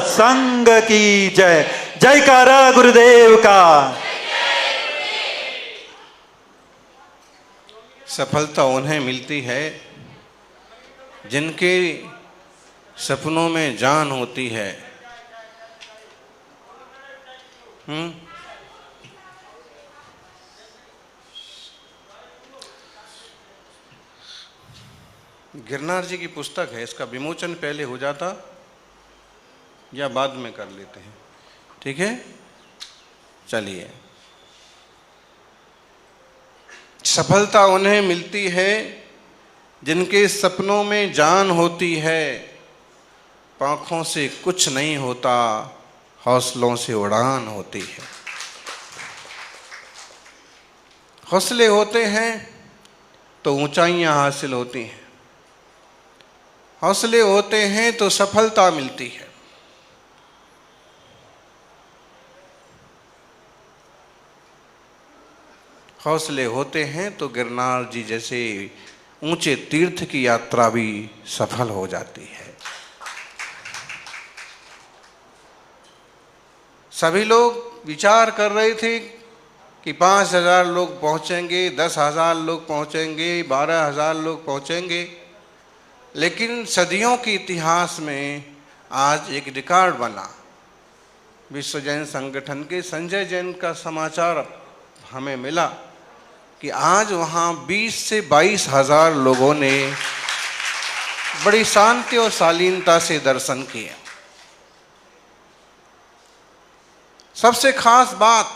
संग की जय। जयकारा गुरुदेव का। सफलता उन्हें मिलती है जिनके सपनों में जान होती है। गिरनार जी की पुस्तक है, इसका विमोचन पहले हो जाता या बाद में कर लेते हैं? ठीक है, चलिए। सफलता उन्हें मिलती है जिनके सपनों में जान होती है। पाँखों से कुछ नहीं होता, हौसलों से उड़ान होती है। हौसले होते हैं तो ऊंचाइयां हासिल होती हैं, हौसले होते हैं तो सफलता मिलती है। हौसले होते हैं तो गिरनार जी जैसे ऊंचे तीर्थ की यात्रा भी सफल हो जाती है। सभी लोग विचार कर रहे थे कि 5,000 लोग पहुंचेंगे, 10,000 लोग पहुंचेंगे, 12,000 लोग पहुंचेंगे, लेकिन सदियों के इतिहास में आज एक रिकॉर्ड बना। विश्व जैन संगठन के संजय जैन का समाचार हमें मिला कि आज वहाँ 20 से 22,000 लोगों ने बड़ी शांति और शालीनता से दर्शन किया। सबसे खास बात,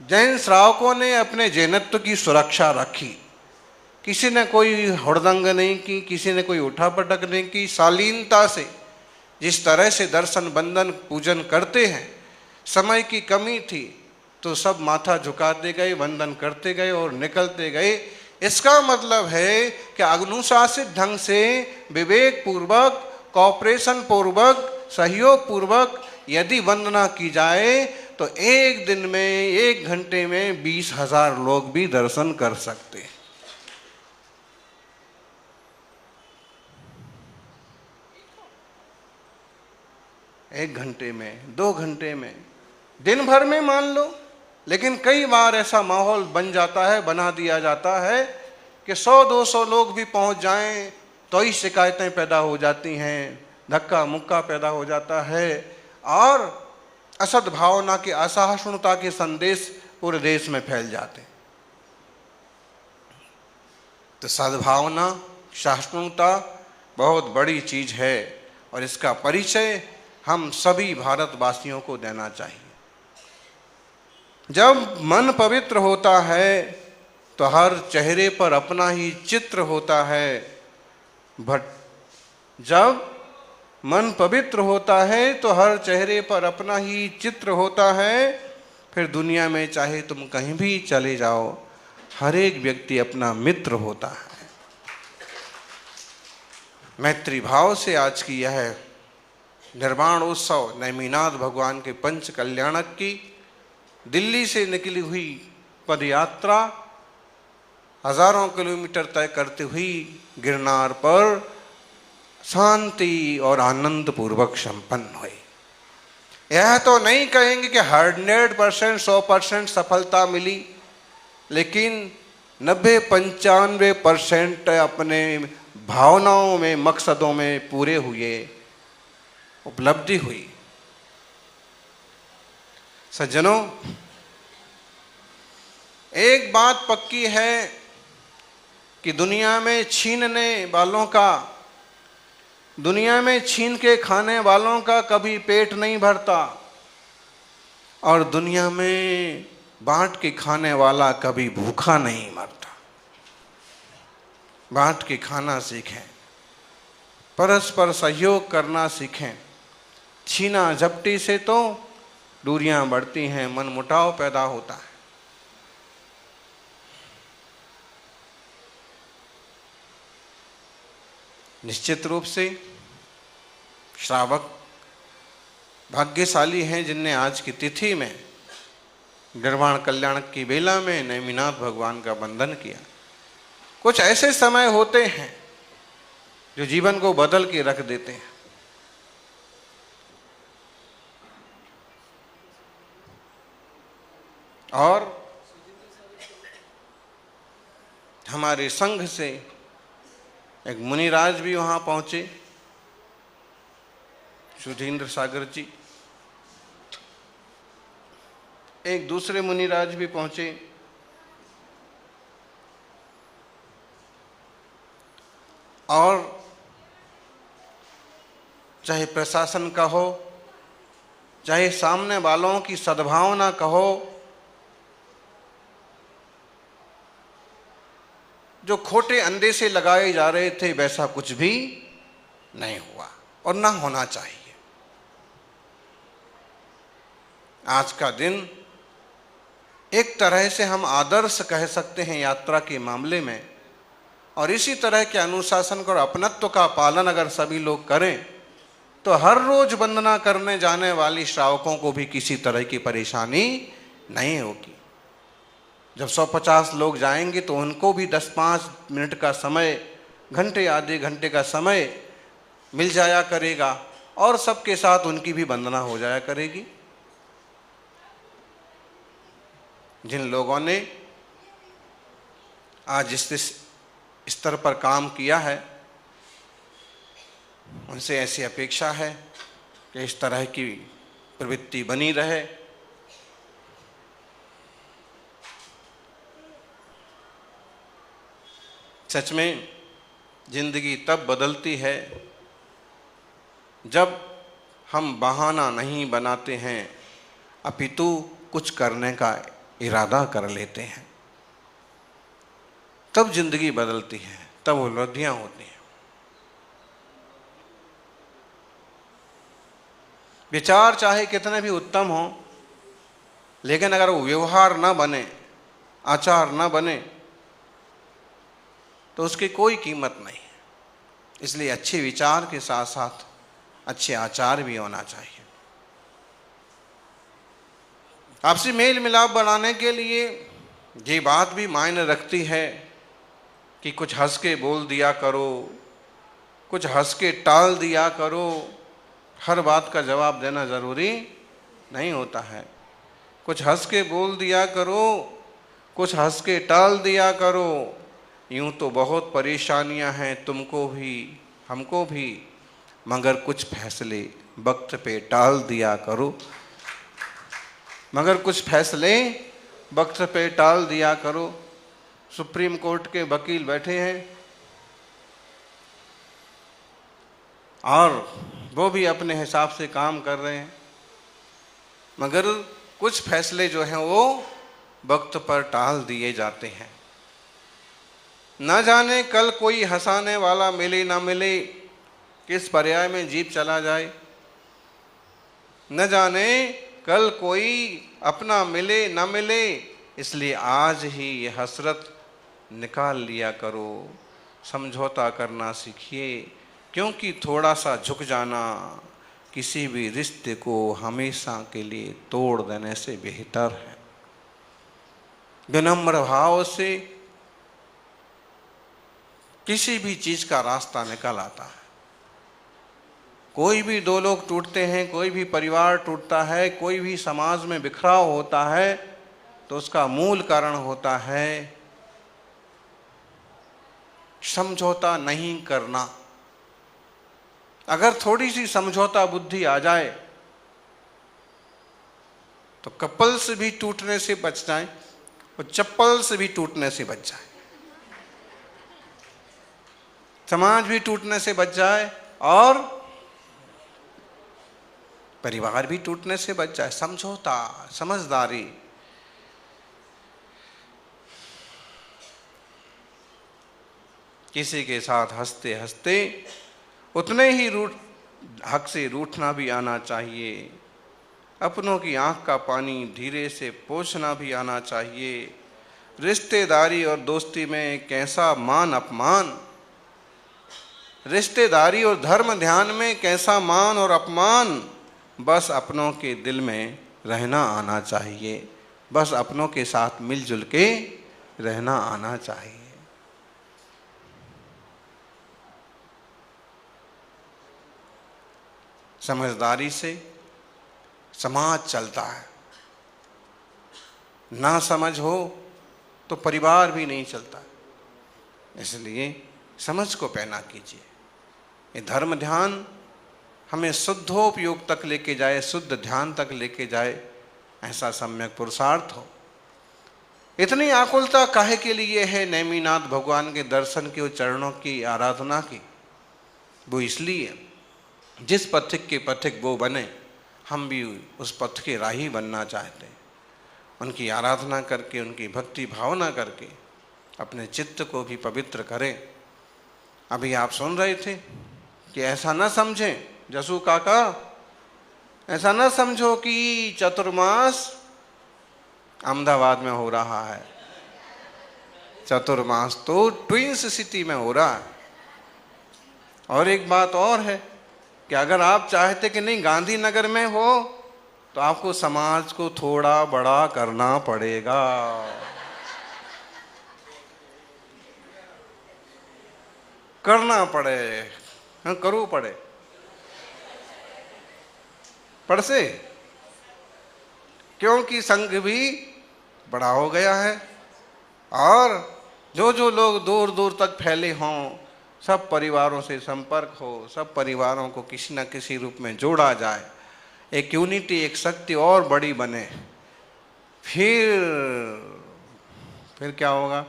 जैन श्रावकों ने अपने जैनत्व की सुरक्षा रखी। किसी ने कोई हुड़दंग नहीं की, किसी ने कोई उठापटक नहीं की। शालीनता से जिस तरह से दर्शन बंदन पूजन करते हैं, समय की कमी थी तो सब माथा झुकाते गए, वंदन करते गए और निकलते गए। इसका मतलब है कि अनुशासित ढंग से, विवेक पूर्वक, कॉपरेशन पूर्वक, सहयोग पूर्वक यदि वंदना की जाए तो एक दिन में, एक घंटे में 20,000 लोग भी दर्शन कर सकते हैं। एक घंटे में, 2 घंटे में, दिन भर में मान लो। लेकिन कई बार ऐसा माहौल बन जाता है, बना दिया जाता है कि 100-200 लोग भी पहुंच जाएं तो ही शिकायतें पैदा हो जाती हैं, धक्का मुक्का पैदा हो जाता है और असद्भावना की, असहिष्णुता के संदेश पूरे देश में फैल जाते हैं। तो सद्भावना, सहिष्णुता बहुत बड़ी चीज है और इसका परिचय हम सभी भारतवासियों को देना चाहिए। जब मन पवित्र होता है तो हर चेहरे पर अपना ही चित्र होता है। जब मन पवित्र होता है तो हर चेहरे पर अपना ही चित्र होता है। फिर दुनिया में चाहे तुम कहीं भी चले जाओ, हर एक व्यक्ति अपना मित्र होता है। मैत्री भाव से आज की यह निर्वाण उत्सव, नेमिनाथ भगवान के पंच कल्याणक की दिल्ली से निकली हुई पद यात्रा हजारों किलोमीटर तय करते हुई गिरनार पर शांति और आनंद पूर्वक संपन्न हुई। यह तो नहीं कहेंगे कि 100%, 100% सफलता मिली, लेकिन 90-95% अपने भावनाओं में, मकसदों में पूरे हुए, उपलब्धि हुई। सज्जनों, एक बात पक्की है कि दुनिया में छीनने वालों का, दुनिया में छीन के खाने वालों का कभी पेट नहीं भरता और दुनिया में बांट के खाने वाला कभी भूखा नहीं मरता। बांट के खाना सीखें, परस्पर सहयोग करना सीखें। छीना झपटी से तो दूरियां बढ़ती हैं, मनमुटाव पैदा होता है। निश्चित रूप से श्रावक भाग्यशाली हैं जिनने आज की तिथि में निर्वाण कल्याण की बेला में नेमिनाथ भगवान का वंदन किया। कुछ ऐसे समय होते हैं जो जीवन को बदल के रख देते हैं। और हमारे संघ से एक मुनिराज भी वहाँ पहुँचे, सुधींद्र सागर जी। एक दूसरे मुनिराज भी पहुँचे, और चाहे प्रशासन का हो, चाहे सामने वालों की सद्भावना कहो, जो खोटे अंदेशे लगाए जा रहे थे वैसा कुछ भी नहीं हुआ और ना होना चाहिए। आज का दिन एक तरह से हम आदर्श कह सकते हैं यात्रा के मामले में, और इसी तरह के अनुशासन और अपनत्व का पालन अगर सभी लोग करें तो हर रोज वंदना करने जाने वाली श्रावकों को भी किसी तरह की परेशानी नहीं होगी। जब 150 लोग जाएंगे तो उनको भी 10-5 मिनट का समय, घंटे आधे घंटे का समय मिल जाया करेगा, और सबके साथ उनकी भी वंदना हो जाया करेगी। जिन लोगों ने आज इस स्तर पर काम किया है, उनसे ऐसी अपेक्षा है कि इस तरह की प्रवृत्ति बनी रहे। सच में जिंदगी तब बदलती है जब हम बहाना नहीं बनाते हैं, अपितु कुछ करने का इरादा कर लेते हैं। तब जिंदगी बदलती है, तब उपलब्धियां होती हैं। विचार चाहे कितने भी उत्तम हो, लेकिन अगर वो व्यवहार न बने, आचार न बने, तो उसकी कोई कीमत नहीं है। इसलिए अच्छे विचार के साथ साथ अच्छे आचार भी होना चाहिए। आपसी मेल मिलाप बढ़ाने के लिए ये बात भी मायने रखती है कि कुछ हंस के बोल दिया करो, कुछ हंस के टाल दिया करो। हर बात का जवाब देना ज़रूरी नहीं होता है। कुछ हंस के बोल दिया करो, कुछ हंस के टाल दिया करो। यूं तो बहुत परेशानियां हैं तुमको भी हमको भी, मगर कुछ फैसले वक्त पे टाल दिया करो। मगर कुछ फैसले वक्त पे टाल दिया करो। सुप्रीम कोर्ट के वकील बैठे हैं और वो भी अपने हिसाब से काम कर रहे हैं, मगर कुछ फैसले जो हैं वो वक्त पर टाल दिए जाते हैं। न जाने कल कोई हंसाने वाला मिले ना मिले, किस पर्याय में जीप चला जाए। न जाने कल कोई अपना मिले ना मिले, इसलिए आज ही ये हसरत निकाल लिया करो। समझौता करना सीखिए, क्योंकि थोड़ा सा झुक जाना किसी भी रिश्ते को हमेशा के लिए तोड़ देने से बेहतर है। विनम्र भाव से किसी भी चीज का रास्ता निकल आता है। कोई भी दो लोग टूटते हैं, कोई भी परिवार टूटता है, कोई भी समाज में बिखराव होता है, तो उसका मूल कारण होता है समझौता नहीं करना। अगर थोड़ी सी समझौता बुद्धि आ जाए तो कपल्स भी टूटने से बच जाए और चप्पल्स भी टूटने से बच जाए, समाज भी टूटने से बच जाए और परिवार भी टूटने से बच जाए। समझौता, समझदारी। किसी के साथ हंसते हंसते उतने ही हक से रूठना भी आना चाहिए। अपनों की आंख का पानी धीरे से पोंछना भी आना चाहिए। रिश्तेदारी और दोस्ती में कैसा मान अपमान, रिश्तेदारी और धर्म ध्यान में कैसा मान और अपमान, बस अपनों के दिल में रहना आना चाहिए। बस अपनों के साथ मिलजुल के रहना आना चाहिए। समझदारी से समाज चलता है। ना समझ हो तो परिवार भी नहीं चलता। इसलिए समझ को पैना कीजिए। ये धर्म ध्यान हमें शुद्धोपयोग तक लेके जाए, शुद्ध ध्यान तक लेके जाए, ऐसा सम्यक पुरुषार्थ हो। इतनी आकुलता काहे के लिए है नेमिनाथ भगवान के दर्शन की और चरणों की आराधना की? वो इसलिए जिस पथिक के पथिक वो बने, हम भी उस पथ के राही बनना चाहते हैं। उनकी आराधना करके, उनकी भक्ति भावना करके अपने चित्त को भी पवित्र करें। अभी आप सुन रहे थे कि ऐसा न समझें जसू काका, ऐसा न समझो कि चतुर्मास अहमदाबाद में हो रहा है। चतुर्मास तो ट्विंस सिटी में हो रहा है। और एक बात और है कि अगर आप चाहते कि नहीं गांधीनगर में हो, तो आपको समाज को थोड़ा बड़ा करना पड़ेगा। करना पड़े, हाँ करो पड़े, पड़ से, क्योंकि संघ भी बड़ा हो गया है और जो जो लोग दूर दूर तक फैले हों, सब परिवारों से संपर्क हो, सब परिवारों को किसी न किसी रूप में जोड़ा जाए, एक यूनिटी, एक शक्ति और बड़ी बने, फिर क्या होगा?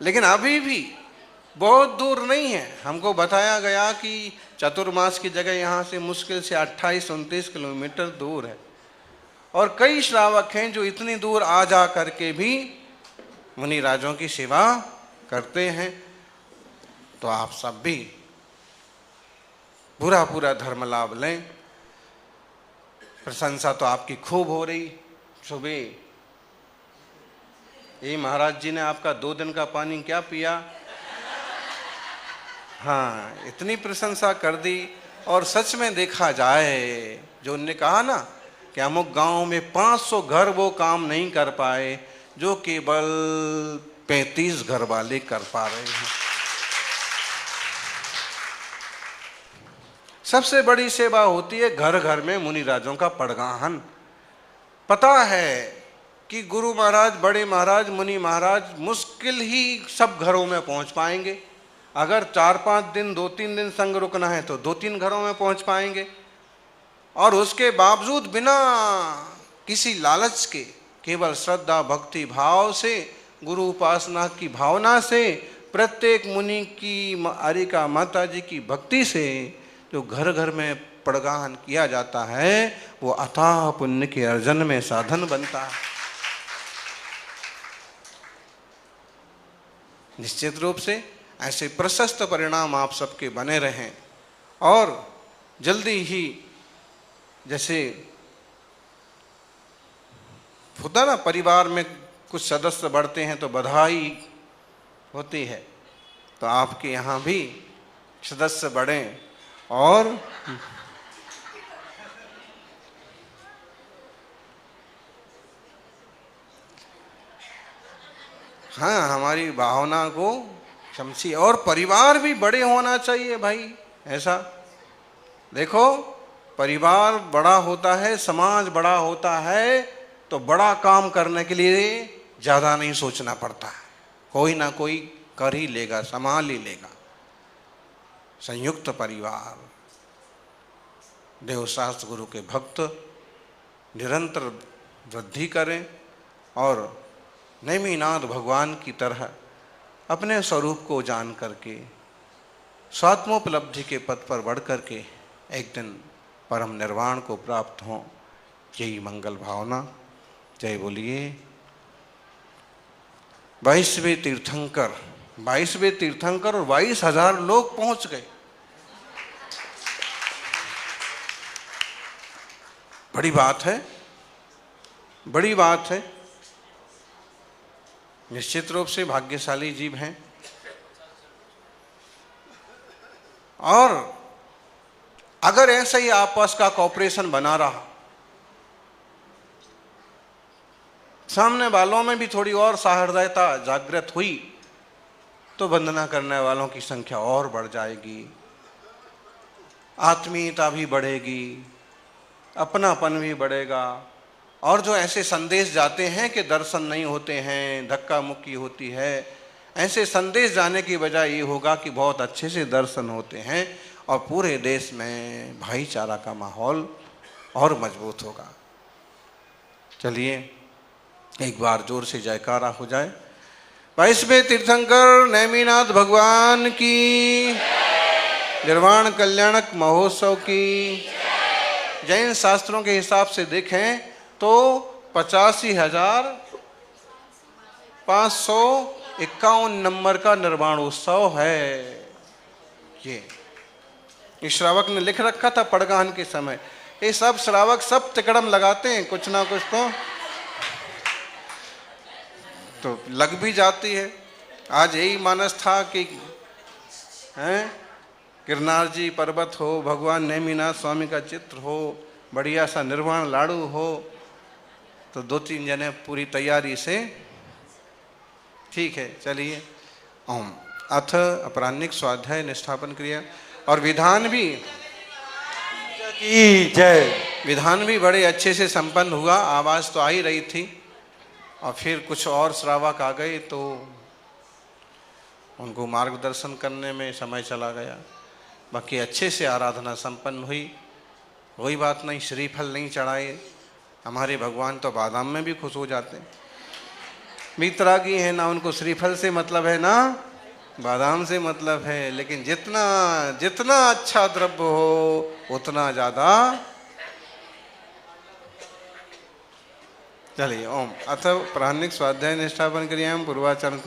लेकिन अभी भी बहुत दूर नहीं है। हमको बताया गया कि चतुर्मास की जगह यहाँ से मुश्किल से 28-29 किलोमीटर दूर है और कई श्रावक हैं जो इतनी दूर आ जा करके भी मुनि राजों की सेवा करते हैं। तो आप सब भी पूरा धर्म लाभ लें। प्रशंसा तो आपकी खूब हो रही। सुबह ये महाराज जी ने आपका 2 दिन का पानी क्या पिया? हाँ, इतनी प्रशंसा कर दी। और सच में देखा जाए, जो उनने कहा ना कि अमुक गांव में 500 घर वो काम नहीं कर पाए जो केवल 35 घर वाले कर पा रहे हैं। सबसे बड़ी सेवा होती है घर घर में मुनि राजों का पड़गाहन। पता है कि गुरु महाराज, बड़े महाराज, मुनि महाराज मुश्किल ही सब घरों में पहुंच पाएंगे। अगर 4-5 दिन, 2-3 दिन संग रुकना है तो 2-3 घरों में पहुंच पाएंगे। और उसके बावजूद बिना किसी लालच के, केवल श्रद्धा भक्ति भाव से, गुरु उपासना की भावना से, प्रत्येक मुनि की, अरिका माता जी की भक्ति से जो घर घर में पड़गाहन किया जाता है, वो अथाह पुण्य के अर्जन में साधन बनता है। निश्चित रूप से ऐसे प्रशस्त परिणाम आप सबके बने रहें। और जल्दी ही, जैसे होता ना परिवार में कुछ सदस्य बढ़ते हैं तो बधाई होती है, तो आपके यहाँ भी सदस्य बढ़ें। और हाँ, हमारी भावना को समझिए। और परिवार भी बड़े होना चाहिए भाई। ऐसा देखो, परिवार बड़ा होता है, समाज बड़ा होता है, तो बड़ा काम करने के लिए ज़्यादा नहीं सोचना पड़ता है। कोई ना कोई कर ही लेगा, संभाल ही लेगा। संयुक्त परिवार, देवशास्त्र गुरु के भक्त निरंतर वृद्धि करें और नेमिनाथ भगवान की तरह अपने स्वरूप को जान करके स्वात्मोपलब्धि के पथ पर बढ़ करके एक दिन परम निर्वाण को प्राप्त हों। यही मंगल भावना। जय बोलिए। 22वें तीर्थंकर और 22,000 लोग पहुंच गए। बड़ी बात है, बड़ी बात है। निश्चित रूप से भाग्यशाली जीव हैं। और अगर ऐसा ही आपस का कॉपरेशन बना रहा, सामने वालों में भी थोड़ी और सहृदयता जागृत हुई, तो वंदना करने वालों की संख्या और बढ़ जाएगी। आत्मीयता भी बढ़ेगी, अपनापन भी बढ़ेगा। और जो ऐसे संदेश जाते हैं कि दर्शन नहीं होते हैं, धक्का मुक्की होती है, ऐसे संदेश जाने की वजह ये होगा कि बहुत अच्छे से दर्शन होते हैं और पूरे देश में भाईचारा का माहौल और मजबूत होगा। चलिए एक बार जोर से जयकारा हो जाए। 22वें तीर्थंकर नेमिनाथ भगवान की, निर्वाण कल्याणक महोत्सव की। जैन शास्त्रों के हिसाब से देखें तो 85,551 नंबर का निर्वाण उत्सव है। ये श्रावक ने लिख रखा था पड़गाहन के समय। ये सब श्रावक सब तिकड़म लगाते हैं कुछ ना कुछ तो लग भी जाती है। आज यही मानस था कि हैं गिरनार जी पर्वत हो, भगवान नेमिनाथ स्वामी का चित्र हो, बढ़िया सा निर्वाण लाडू हो, तो 2-3 जने पूरी तैयारी से। ठीक है, चलिए। ओम अथ अपराह्निक स्वाध्याय निष्ठापन क्रिया और विधान भी की जय। विधान भी बड़े अच्छे से संपन्न हुआ। आवाज़ तो आ ही रही थी और फिर कुछ और श्रावक आ गए तो उनको मार्गदर्शन करने में समय चला गया। बाकी अच्छे से आराधना संपन्न हुई। कोई बात नहीं, श्रीफल नहीं चढ़ाए, हमारे भगवान तो बादाम में भी खुश हो जाते हैं। वीतरागी है ना, उनको श्रीफल से मतलब है ना बादाम से मतलब है। लेकिन जितना जितना अच्छा द्रव्य हो उतना ज़्यादा। चलिए ओम अथ प्राणिक स्वाध्याय निष्ठापन क्रियाम पूर्वाचरण